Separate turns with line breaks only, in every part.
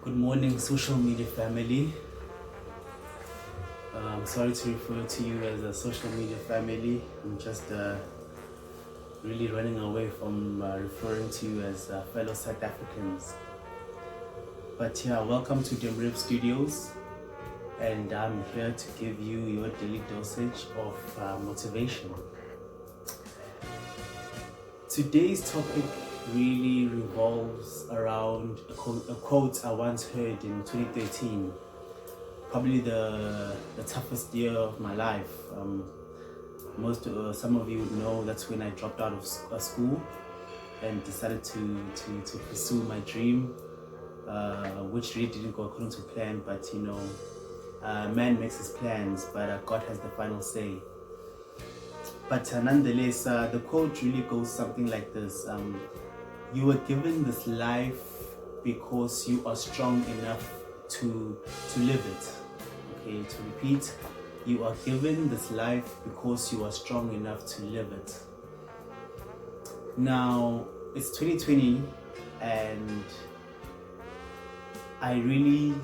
Good morning, social media family. I'm sorry to refer to you as a social media family. I'm just really running away from referring to you as fellow South Africans. But yeah, welcome to Demrev Studios, and I'm here to give you your daily dosage of motivation. Today's topic really revolves around a quote I once heard in 2013, probably the toughest year of my life. Some of you would know that's when I dropped out of school and decided to pursue my dream, which really didn't go according to plan. But you know, man makes his plans, but God has the final say. But nonetheless, the quote really goes something like this. You were given this life because you are strong enough to live it. Okay, to repeat, you are given this life because you are strong enough to live it. Now, it's 2020 and I really,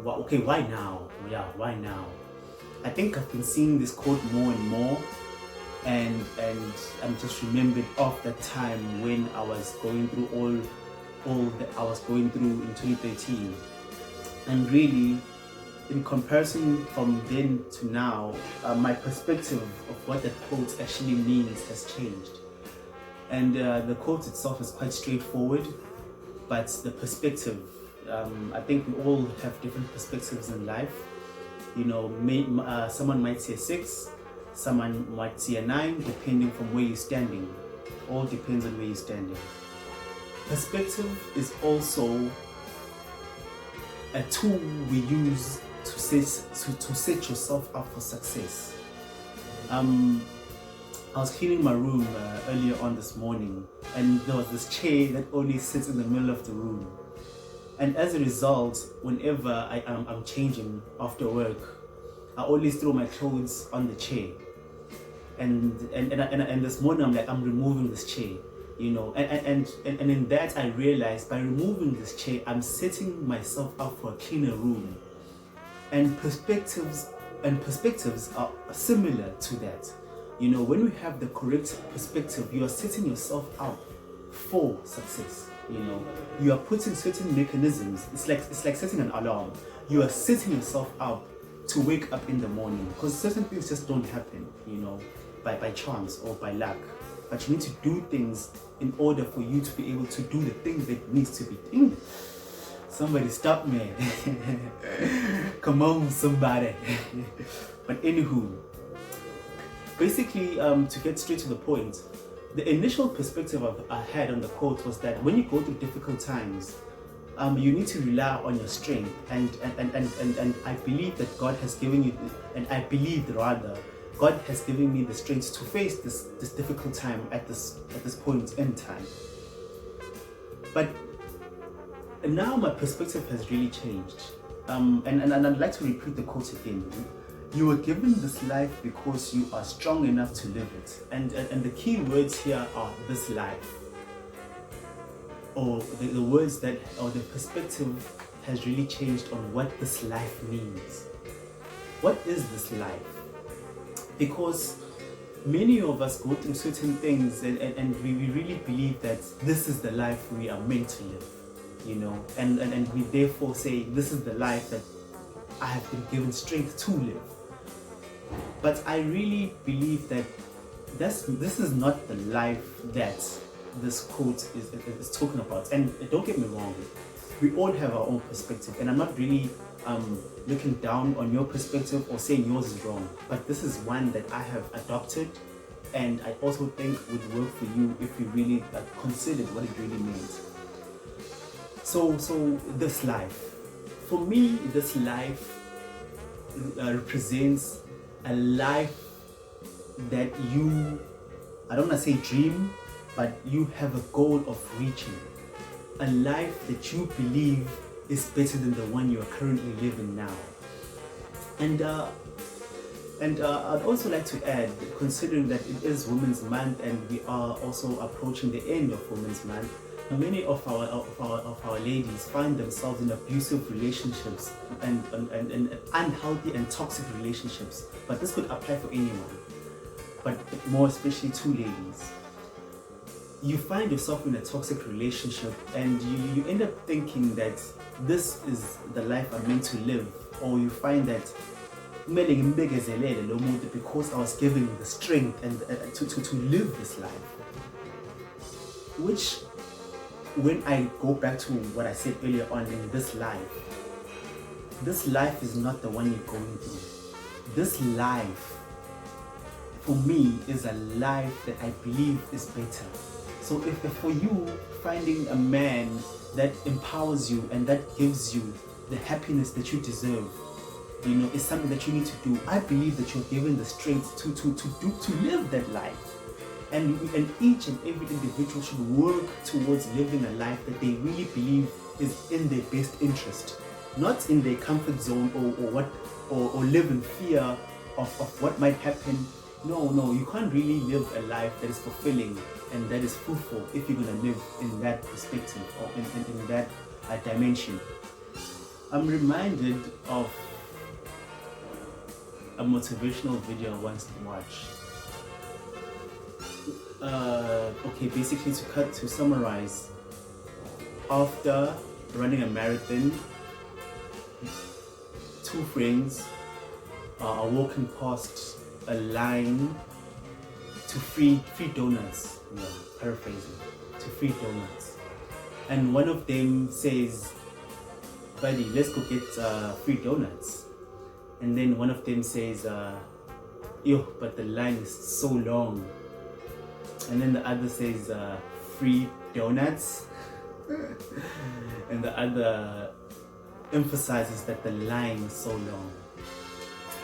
why now? Yeah, why now? I think I've been seeing this quote more and more, and I'm just remembered of that time when I was going through all that I was going through in 2013. And really, in comparison from then to now, my perspective of what that quote actually means has changed. And the quote itself is quite straightforward, but the perspective, I think we all have different perspectives in life. You know, someone might see a 6, someone might see a 9, depending from where you're standing. All depends on where you're standing. Perspective is also a tool we use to set yourself up for success. I was cleaning my room earlier on this morning, and there was this chair that only sits in the middle of the room. And as a result, whenever I'm changing after work, I always throw my clothes on the chair. And this morning I'm removing this chair, you know. And in that I realized by removing this chair, I'm setting myself up for a cleaner room. And perspectives are similar to that. You know, when we have the correct perspective, you are setting yourself up for success. You know, you are putting certain mechanisms. It's like setting an alarm. You are setting yourself up to wake up in the morning, because certain things just don't happen, you know, by chance or by luck. But you need to do things in order for you to be able to do the things that needs to be done. Somebody stop me. Come on, somebody. But anywho, basically, to get straight to the point, the initial perspective I had on the quote was that when you go through difficult times, you need to rely on your strength, and I believe that God has given you, and I believe rather, God has given me the strength to face this difficult time at this point in time. But now my perspective has really changed, and I'd like to repeat the quote again. You were given this life because you are strong enough to live it. And the key words here are this life. Or the words that, or the perspective has really changed on what this life means. What is this life? Because many of us go through certain things and we really believe that this is the life we are meant to live. You know, and we therefore say this is the life that I have been given strength to live. But I really believe that this is not the life that this quote is talking about. And don't get me wrong, we all have our own perspective, and I'm not really looking down on your perspective or saying yours is wrong, but this is one that I have adopted, and I also think would work for you if you really considered what it really means. So this life, for me, this life represents a life that you, I don't want to say dream, but you have a goal of reaching. A life that you believe is better than the one you are currently living now. And I'd also like to add, considering that it is Women's Month and we are also approaching the end of Women's Month, many of our ladies find themselves in abusive relationships and unhealthy and toxic relationships. But this could apply for anyone, but more especially to ladies. You find yourself in a toxic relationship and you end up thinking that this is the life I'm meant to live, or you find that because I was given the strength and to live this life. Which, when I go back to what I said earlier on, in this life is not the one you're going through. This life, for me, is a life that I believe is better. So if for you, finding a man that empowers you and that gives you the happiness that you deserve, is something that you need to do. I believe that you're given the strength to live that life. And each and every individual should work towards living a life that they really believe is in their best interest, not in their comfort zone or live in fear of what might happen. No, you can't really live a life that is fulfilling and that is fruitful if you're going to live in that perspective or in that dimension. I'm reminded of a motivational video I once watched. Basically to summarize, after running a marathon, two friends are walking past a line to free donuts. Paraphrasing, to free donuts, and one of them says, "Buddy, let's go get free donuts." And then one of them says, but the line is so long. And then the other says, free donuts. And the other emphasizes that the line is so long.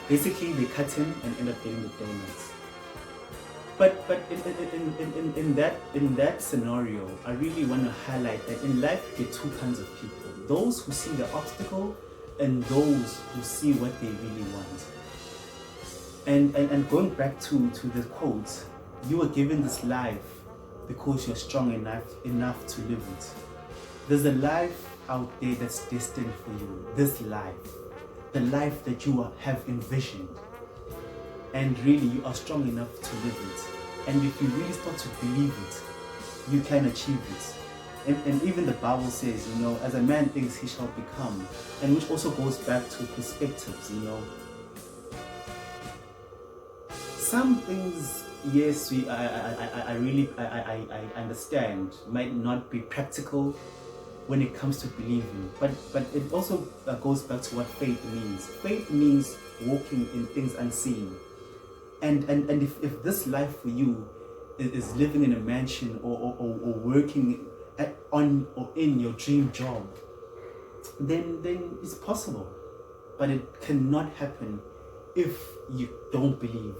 Basically, they cut him and end up getting the donuts. But in that scenario, I really want to highlight that in life you get two kinds of people: those who see the obstacle and those who see what they really want. And going back to the quote, you were given this life because you're strong enough to live it. There's a life out there that's destined for you. This life, the life that you have envisioned, and really you are strong enough to live it. And if you really start to believe it, you can achieve it. And even the Bible says, as a man thinks, he shall become. And which also goes back to perspectives, Some things, yes, I understand, might not be practical when it comes to believing. But it also goes back to what faith means. Faith means walking in things unseen. And if this life for you is living in a mansion or working on or in your dream job, then it's possible. But it cannot happen if you don't believe.